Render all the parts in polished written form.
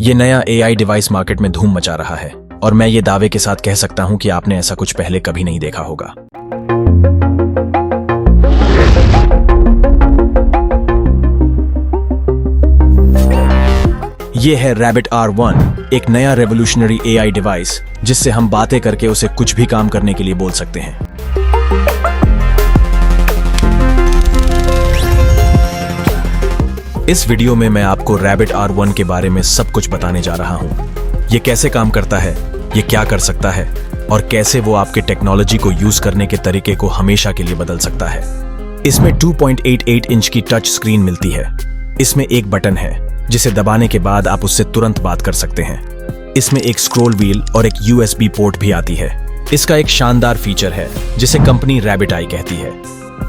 ये नया AI device market में धूम मचा रहा है और मैं ये दावे के साथ कह सकता हूं कि आपने ऐसा कुछ पहले कभी नहीं देखा होगा। ये है Rabbit R1, एक नया रेवोल्यूशनरी AI डिवाइस जिससे हम बातें करके उसे कुछ भी काम करने के लिए बोल सकते हैं। इस वीडियो में मैं आपको Rabbit R1 के बारे में सब कुछ बताने जा रहा हूं। ये कैसे काम करता है, ये क्या कर सकता है और कैसे वो आपके टेक्नोलॉजी को यूज करने के तरीके को हमेशा के लिए बदल सकता है। इसमें 2.88 इंच की टच स्क्रीन मिलती है। इसमें एक बटन है जिसे दबाने के बाद आप उससे तुरंत बात कर सकते हैं। इसमें एक स्क्रॉल व्हील और एक USB पोर्ट भी आती है। इसका एक शानदार फीचर है जिसे कंपनी Rabbit Eye कहती है।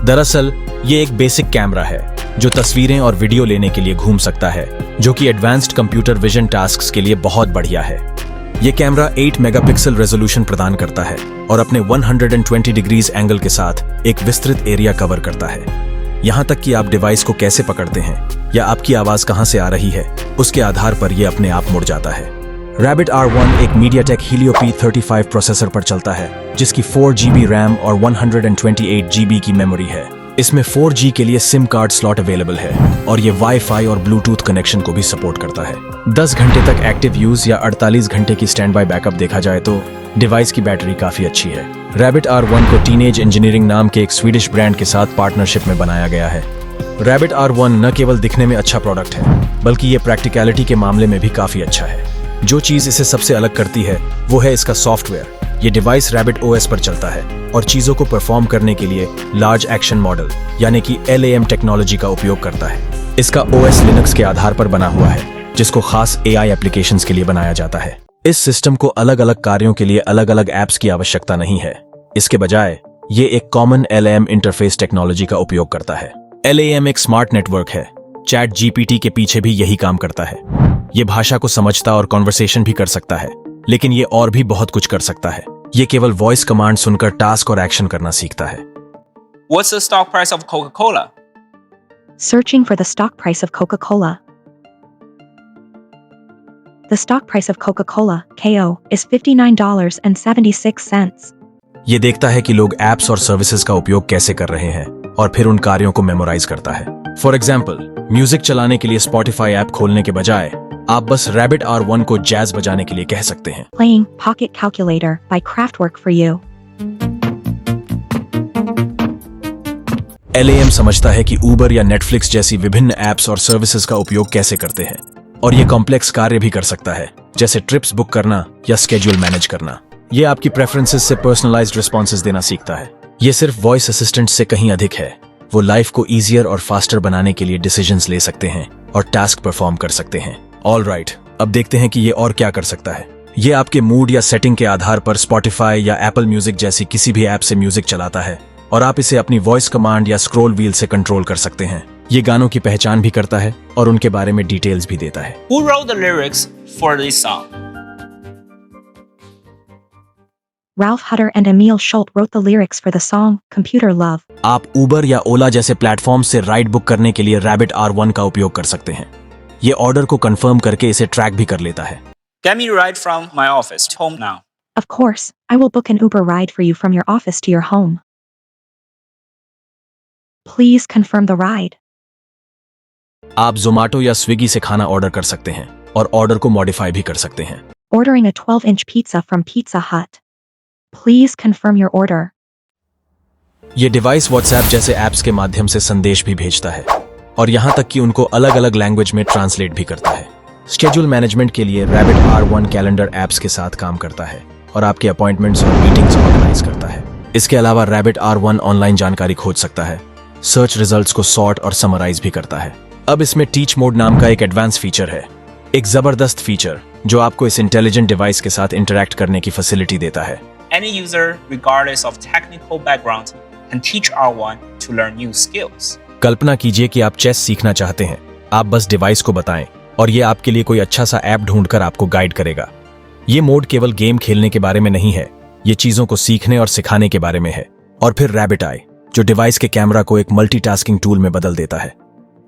दरअसल ये एक बेसिक कैमरा है जो तस्वीरें और वीडियो लेने के लिए घूम सकता है, जो कि एडवांस्ड कंप्यूटर विजन टास्क्स के लिए बहुत बढ़िया है। ये कैमरा 8 मेगापिक्सल रेजोल्यूशन प्रदान करता है और अपने 120 डिग्रीज एंगल के साथ एक विस्तृत एरिया कवर करता है। यहाँ तक कि आप डिवाइस को कैसे पकड़ते हैं या आपकी आवाज कहाँ से आ रही है, उसके आधार पर यह अपने आप मुड़ जाता है। Rabbit R1 एक MediaTek Helio P35 प्रोसेसर पर चलता है, जिसकी 4GB रैम और 128GB की मेमोरी है। इसमें 4G के लिए सिम कार्ड स्लॉट अवेलेबल है और ये वाईफाई और ब्लूटूथ कनेक्शन को भी सपोर्ट करता है। 10 घंटे तक एक्टिव यूज या 48 घंटे की स्टैंड बाय बैकअप देखा जाए तो डिवाइस की बैटरी काफी अच्छी है। Rabbit R1 को टीनेज इंजीनियरिंग नाम के एक स्वीडिश ब्रांड के साथ पार्टनरशिप में बनाया गया है। Rabbit R1 न केवल दिखने में अच्छा प्रोडक्ट है, बल्कि ये प्रैक्टिकलिटी के मामले में भी काफी अच्छा है। जो चीज इसे सबसे अलग करती है वो है इसका सॉफ्टवेयर। ये डिवाइस Rabbit OS पर चलता है और चीजों को परफॉर्म करने के लिए लार्ज एक्शन मॉडल यानी कि LAM टेक्नोलॉजी का उपयोग करता है। इसका OS लिनक्स के आधार पर बना हुआ है, जिसको खास AI एप्लीकेशंस के लिए बनाया जाता है। इस सिस्टम को अलग अलग कार्यों के लिए अलग अलग एप्स की आवश्यकता नहीं है। इसके बजाय ये एक कॉमन LAM इंटरफेस टेक्नोलॉजी का उपयोग करता है। LAM एक स्मार्ट नेटवर्क है। ChatGPT के पीछे भी यही काम करता है। ये भाषा को समझता और कॉन्वर्सेशन भी कर सकता है, लेकिन ये और भी बहुत कुछ कर सकता है। ये केवल वॉइस कमांड सुनकर टास्क और एक्शन करना सीखता है। What's the stock price of Coca-Cola? Searching for the stock price of Coca-Cola. The stock price of Coca-Cola, KO, is $59.76. ये देखता है कि लोग एप्स और सर्विसेज का उपयोग कैसे कर रहे हैं और फिर उन कार्यों को मेमोराइज करता है। फॉर एग्जाम्पल, म्यूजिक चलाने के लिए Spotify ऐप खोलने के बजाय आप बस Rabbit R1 को जैज बजाने के लिए कह सकते हैं। Playing Pocket Calculator by Kraftwerk for you. LAM समझता है कि Uber या Netflix जैसी विभिन्न एप्स और सर्विसेज का उपयोग कैसे करते हैं और ये कॉम्प्लेक्स कार्य भी कर सकता है, जैसे ट्रिप्स बुक करना या स्केड्यूल मैनेज करना। ये आपकी प्रेफरेंसेस से पर्सनलाइज्ड रिस्पॉन्सेज देना सीखता है। ये सिर्फ वॉइस असिस्टेंट से कहीं अधिक है। वो लाइफ को ईजियर और फास्टर बनाने के लिए डिसीजंस ले सकते हैं और टास्क परफॉर्म कर सकते हैं। ऑलराइट, अब देखते हैं कि ये और क्या कर सकता है। ये आपके मूड या सेटिंग के आधार पर Spotify या Apple Music जैसी किसी भी ऐप से म्यूजिक चलाता है और आप इसे अपनी वॉइस कमांड या स्क्रॉल व्हील से कंट्रोल कर सकते हैं। ये गानों की पहचान भी करता है और उनके बारे में डिटेल्स भी देता है। Who wrote the lyrics for this song? Ralph Hutter and Emil Schult wrote the lyrics for the song Computer Love. आप Uber या Ola जैसे प्लेटफॉर्म से राइड बुक करने के लिए Rabbit R1 का उपयोग कर सकते हैं। ये ऑर्डर को कंफर्म करके इसे ट्रैक भी कर लेता है। Get me a ride from my office to home now. Of course, I will book an Uber ride for you from your office to your home. Please confirm the ride. आप Zomato या Swiggy से खाना order कर सकते हैं और order को modify भी कर सकते हैं। Ordering a 12-inch pizza from Pizza Hut. Please confirm your order. ये डिवाइस WhatsApp जैसे ऐप्स के माध्यम से संदेश भी भेजता है और यहाँ तक कि उनको अलग अलग लैंग्वेज में ट्रांसलेट भी करता है। शेड्यूल मैनेजमेंट के लिए Rabbit R1 कैलेंडर ऐप्स के साथ काम करता है और आपके अपॉइंटमेंट्स और मीटिंग्स ऑर्गेनाइज करता है। इसके अलावा Rabbit R1 ऑनलाइन जानकारी खोज सकता है, सर्च रिजल्ट्स को सॉर्ट और समराइज भी करता है। अब इसमें टीच मोड नाम का एक एडवांस फीचर है, एक जबरदस्त फीचर जो आपको इस इंटेलिजेंट डिवाइस के साथ इंटरैक्ट करने की फैसिलिटी देता है। Any user, regardless of technical background, can teach R1 to learn new skills. कल्पना कीजिए कि आप चेस सीखना चाहते हैं। आप बस डिवाइस को बताएं और ये आपके लिए कोई अच्छा सा ऐप ढूंढकर आपको गाइड करेगा। ये मोड केवल गेम खेलने के बारे में नहीं है, ये चीजों को सीखने और सिखाने के बारे में है। और फिर Rabbit Eye, जो डिवाइस के कैमरा को एक मल्टीटास्किंग टूल में बदल देता है।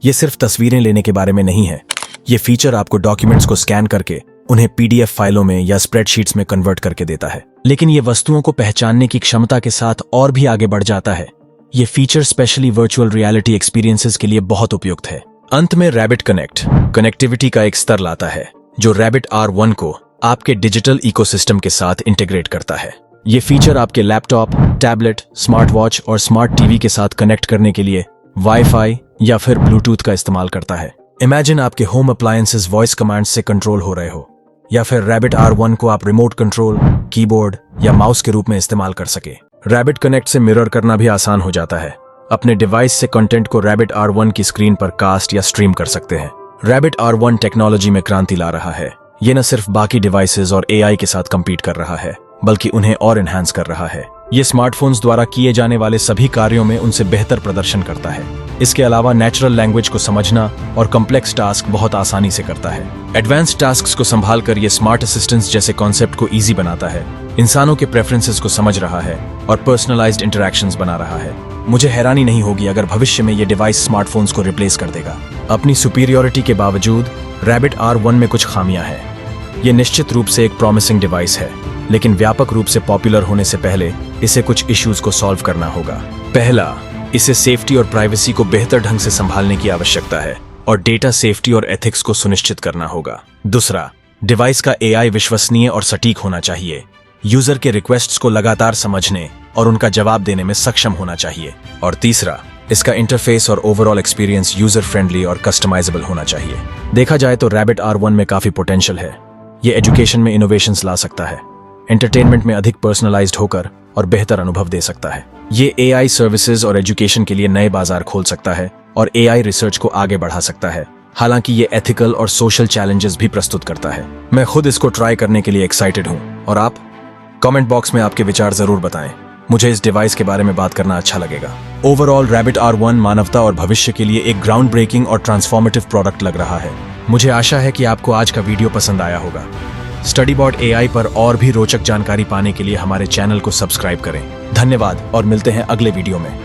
ये सिर्फ तस्वीरें लेने के बारे में नहीं है, ये फीचर आपको डॉक्यूमेंट्स को स्कैन करके उन्हें PDF फाइलों में या स्प्रेडशीट्स में कन्वर्ट करके देता है। लेकिन ये वस्तुओं को पहचानने की क्षमता के साथ और भी आगे बढ़ जाता है। ये feature specially virtual reality experiences के लिए बहुत उपयुक्त है। अंत में रैबिट कनेक्ट कनेक्टिविटी का एक स्तर लाता है जो रैबिट R1 को आपके डिजिटल इकोसिस्टम के साथ इंटीग्रेट करता है। ये फीचर आपके लैपटॉप, टैबलेट, स्मार्ट वॉच और स्मार्ट टीवी के साथ कनेक्ट करने के लिए वाईफाई या फिर ब्लूटूथ का इस्तेमाल करता है। इमेजिन आपके होम अप्लायंसेस वॉइस कमांड से कंट्रोल हो रहे हो, या फिर रैबिट R1 को आप रिमोट कंट्रोल, कीबोर्ड या माउस के रूप में इस्तेमाल कर सके। रैबिट कनेक्ट से मिरर करना भी आसान हो जाता है। अपने डिवाइस से कंटेंट को रैबिट R1 की स्क्रीन पर कास्ट या स्ट्रीम कर सकते हैं। रैबिट R1 टेक्नोलॉजी में क्रांति ला रहा है। ये न सिर्फ बाकी डिवाइसेस और AI के साथ कम्पीट कर रहा है, बल्कि उन्हें और एनहांस कर रहा है। ये स्मार्टफोन्स द्वारा किए जाने वाले सभी कार्यों में उनसे बेहतर प्रदर्शन करता है। इसके अलावा नेचुरल लैंग्वेज को समझना और कॉम्प्लेक्स टास्क बहुत आसानी से करता है। एडवांस टास्क्स को संभाल कर ये स्मार्ट असिस्टेंट्स जैसे कॉन्सेप्ट को इजी बनाता है, इंसानों के प्रेफरेंसेस को समझ रहा है और पर्सनलाइज्ड इंटरैक्शंस बना रहा है। मुझे हैरानी नहीं होगी अगर भविष्य में ये डिवाइस स्मार्टफोन्स को रिप्लेस कर देगा। अपनी सुपीरियोरिटी के बावजूद रैबिट R1 में कुछ खामियां हैं। ये निश्चित रूप से एक प्रॉमिसिंग डिवाइस है, लेकिन व्यापक रूप से पॉपुलर होने से पहले इसे कुछ इश्यूज को सॉल्व करना होगा। पहला, इसे सेफ्टी और प्राइवेसी को बेहतर ढंग से संभालने की आवश्यकता है और डेटा सेफ्टी और एथिक्स को सुनिश्चित करना होगा। दूसरा, डिवाइस का AI विश्वसनीय और सटीक होना चाहिए। यूजर के रिक्वेस्ट्स को लगातार समझने और उनका जवाब देने में सक्षम होना चाहिए। और तीसरा, इसका इंटरफेस और ओवरऑल एक्सपीरियंस यूजर फ्रेंडली और कस्टमाइजेबल होना चाहिए। देखा जाए तो रैबिट R1 में काफी पोटेंशियल है। ये एजुकेशन में इनोवेशंस ला सकता है, एंटरटेनमेंट में अधिक पर्सनलाइज्ड होकर और बेहतर अनुभव दे सकता है। ये AI सर्विसेज और एजुकेशन के लिए नए बाजार खोल सकता है और AI रिसर्च को आगे बढ़ा सकता है। हालांकि ये एथिकल और सोशल चैलेंजेस भी प्रस्तुत करता है। मैं खुद इसको ट्राई करने के लिए एक्साइटेड हूं। और आप? कमेंट बॉक्स में आपके विचार जरूर बताएं। मुझे इस डिवाइस के बारे में बात करना अच्छा लगेगा। ओवरऑल रैबिट R1 मानवता और भविष्य के लिए एक ग्राउंड ब्रेकिंग और ट्रांसफॉर्मेटिव प्रोडक्ट लग रहा है। मुझे आशा है कि आपको आज का वीडियो पसंद आया होगा। स्टडीबॉट AI पर और भी रोचक जानकारी पाने के लिए हमारे चैनल को सब्सक्राइब करें। धन्यवाद और मिलते हैं अगले वीडियो में।